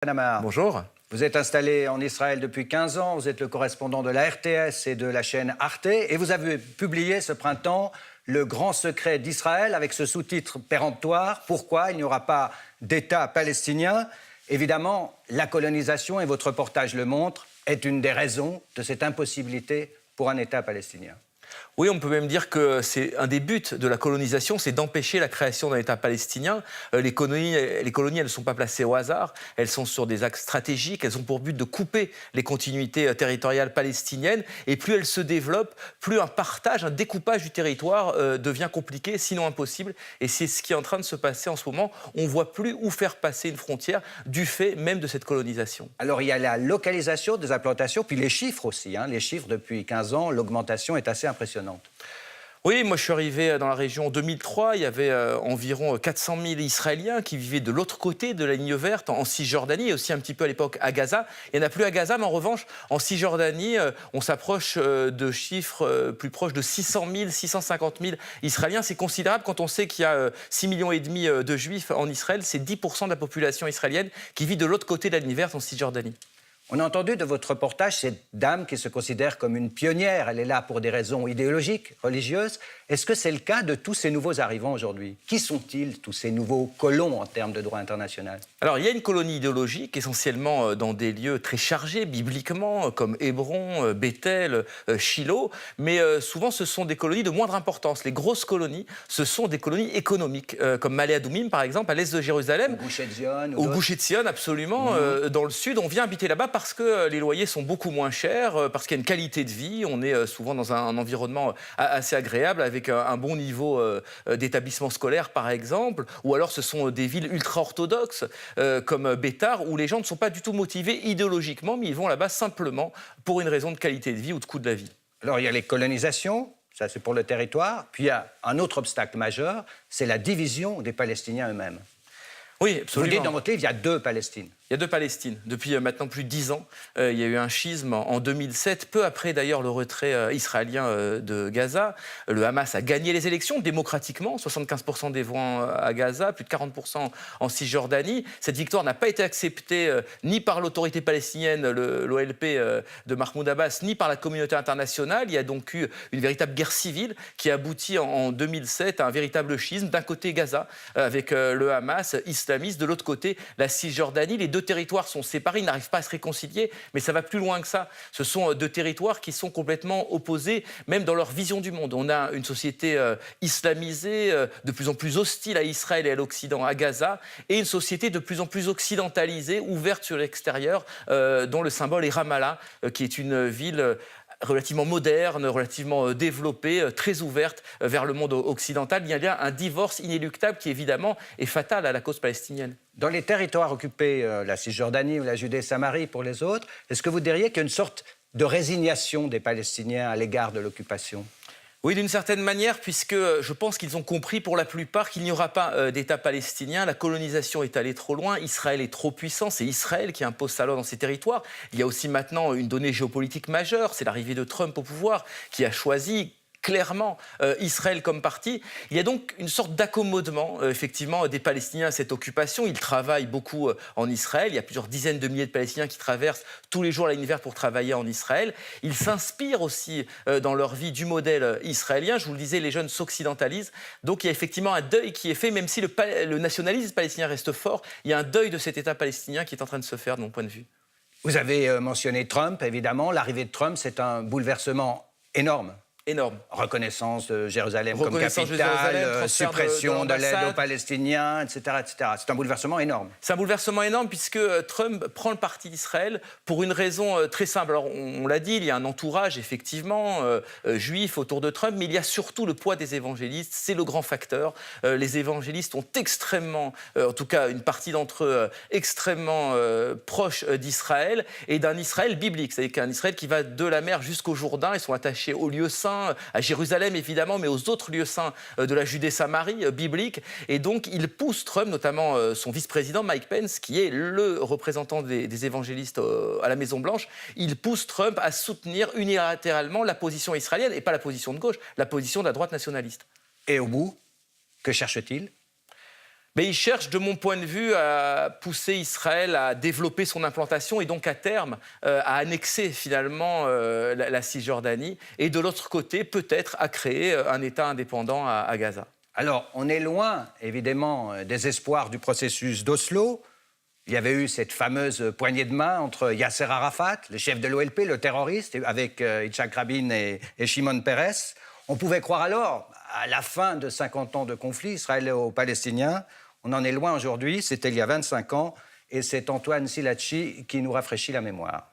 Panama. Bonjour. Vous êtes installé en Israël depuis 15 ans, vous êtes le correspondant de la RTS et de la chaîne Arte, et vous avez publié ce printemps Le grand secret d'Israël avec ce sous-titre péremptoire, Pourquoi il n'y aura pas d'État palestinien. Évidemment, la colonisation, et votre reportage le montre, est une des raisons de cette impossibilité pour un État palestinien. Oui, on peut même dire que c'est un des buts de la colonisation, c'est d'empêcher la création d'un État palestinien. Les colonies, elles ne sont pas placées au hasard, elles sont sur des axes stratégiques, elles ont pour but de couper les continuités territoriales palestiniennes. Et plus elles se développent, plus un partage, un découpage du territoire devient compliqué, sinon impossible. Et c'est ce qui est en train de se passer en ce moment. On ne voit plus où faire passer une frontière du fait même de cette colonisation. Alors il y a la localisation des implantations, puis les chiffres aussi. Les chiffres depuis 15 ans, l'augmentation est assez impressionnante. Oui, moi je suis arrivé dans la région en 2003, il y avait environ 400 000 Israéliens qui vivaient de l'autre côté de la ligne verte, en Cisjordanie, et aussi un petit peu à l'époque à Gaza. Il n'y en a plus à Gaza, mais en revanche, en Cisjordanie, on s'approche de chiffres plus proches de 600 000, 650 000 Israéliens. C'est considérable quand on sait qu'il y a 6,5 millions de Juifs en Israël. C'est 10% de la population israélienne qui vit de l'autre côté de la ligne verte, en Cisjordanie. On a entendu de votre reportage cette dame qui se considère comme une pionnière. Elle est là pour des raisons idéologiques, religieuses. Est-ce que c'est le cas de tous ces nouveaux arrivants aujourd'hui? Qui sont-ils, tous ces nouveaux colons en termes de droit international? Alors, il y a une colonie idéologique, essentiellement dans des lieux très chargés bibliquement, comme Hébron, Bethel, Shiloh. Mais souvent, ce sont des colonies de moindre importance. Les grosses colonies, ce sont des colonies économiques, comme Malé Adoumim, par exemple, à l'est de Jérusalem. Ou Gush Etzion. Au Gush Etzion, absolument, dans le sud. On vient habiter là-bas parce que les loyers sont beaucoup moins chers, parce qu'il y a une qualité de vie. On est souvent dans un environnement assez agréable, avec un bon niveau d'établissement scolaire, par exemple. Ou alors, ce sont des villes ultra-orthodoxes, comme Bétar, où les gens ne sont pas du tout motivés idéologiquement, mais ils vont là-bas simplement pour une raison de qualité de vie ou de coût de la vie. Alors, il y a les colonisations, ça c'est pour le territoire. Puis il y a un autre obstacle majeur, c'est la division des Palestiniens eux-mêmes. Oui, absolument. Vous dites dans votre livre, il y a deux Palestines. Il y a deux Palestines. Depuis maintenant plus de 10 ans, il y a eu un schisme en 2007, peu après d'ailleurs le retrait israélien de Gaza. Le Hamas a gagné les élections démocratiquement, 75% des voix à Gaza, plus de 40% en Cisjordanie. Cette victoire n'a pas été acceptée ni par l'autorité palestinienne, l'OLP de Mahmoud Abbas, ni par la communauté internationale. Il y a donc eu une véritable guerre civile qui a abouti en 2007 à un véritable schisme. D'un côté Gaza, avec le Hamas islamiste, de l'autre côté la Cisjordanie. Les deux territoires sont séparés, ils n'arrivent pas à se réconcilier, mais ça va plus loin que ça. Ce sont deux territoires qui sont complètement opposés, même dans leur vision du monde. On a une société islamisée, de plus en plus hostile à Israël et à l'Occident, à Gaza, et une société de plus en plus occidentalisée, ouverte sur l'extérieur, dont le symbole est Ramallah, qui est une ville relativement moderne, relativement développée, très ouverte vers le monde occidental. Il y a bien un divorce inéluctable qui, évidemment, est fatal à la cause palestinienne. Dans les territoires occupés, la Cisjordanie ou la Judée-Samarie pour les autres, est-ce que vous diriez qu'il y a une sorte de résignation des Palestiniens à l'égard de l'occupation ? Oui, d'une certaine manière, puisque je pense qu'ils ont compris pour la plupart qu'il n'y aura pas d'État palestinien. La colonisation est allée trop loin, Israël est trop puissant, c'est Israël qui impose sa loi dans ses territoires. Il y a aussi maintenant une donnée géopolitique majeure, c'est l'arrivée de Trump au pouvoir qui a choisi clairement Israël comme parti. Il y a donc une sorte d'accommodement, effectivement, des Palestiniens à cette occupation. Ils travaillent beaucoup en Israël. Il y a plusieurs dizaines de milliers de Palestiniens qui traversent tous les jours la ligne verte pour travailler en Israël. Ils s'inspirent aussi dans leur vie du modèle israélien. Je vous le disais, les jeunes s'occidentalisent. Donc il y a effectivement un deuil qui est fait, même si le nationalisme palestinien reste fort. Il y a un deuil de cet État palestinien qui est en train de se faire, de mon point de vue. Vous avez mentionné Trump, évidemment. L'arrivée de Trump, c'est un bouleversement énorme. Énorme. Reconnaissance de Jérusalem comme capitale, suppression de l'aide aux Palestiniens, etc., etc. C'est un bouleversement énorme. C'est un bouleversement énorme puisque Trump prend le parti d'Israël pour une raison très simple. Alors, on l'a dit, il y a un entourage, effectivement, juif autour de Trump, mais il y a surtout le poids des évangélistes. C'est le grand facteur. Les évangélistes ont extrêmement, en tout cas une partie d'entre eux, extrêmement proches d'Israël et d'un Israël biblique. C'est-à-dire qu'un Israël qui va de la mer jusqu'au Jourdain. Ils sont attachés aux lieux saints, à Jérusalem évidemment, mais aux autres lieux saints de la Judée-Samarie biblique. Et donc, il pousse Trump, notamment son vice-président Mike Pence, qui est le représentant des évangélistes à la Maison-Blanche, il pousse Trump à soutenir unilatéralement la position israélienne, et pas la position de gauche, la position de la droite nationaliste. Et au bout, que cherche-t-il ? Mais il cherche, de mon point de vue, à pousser Israël à développer son implantation et donc à terme à annexer finalement la Cisjordanie et de l'autre côté peut-être à créer un État indépendant à Gaza. Alors, on est loin, évidemment, des espoirs du processus d'Oslo. Il y avait eu cette fameuse poignée de main entre Yasser Arafat, le chef de l'OLP, le terroriste, avec Yitzhak Rabin et Shimon Peres. On pouvait croire alors à la fin de 50 ans de conflit israélo-palestinien. On en est loin aujourd'hui, c'était il y a 25 ans, et c'est Antoine Silacci qui nous rafraîchit la mémoire.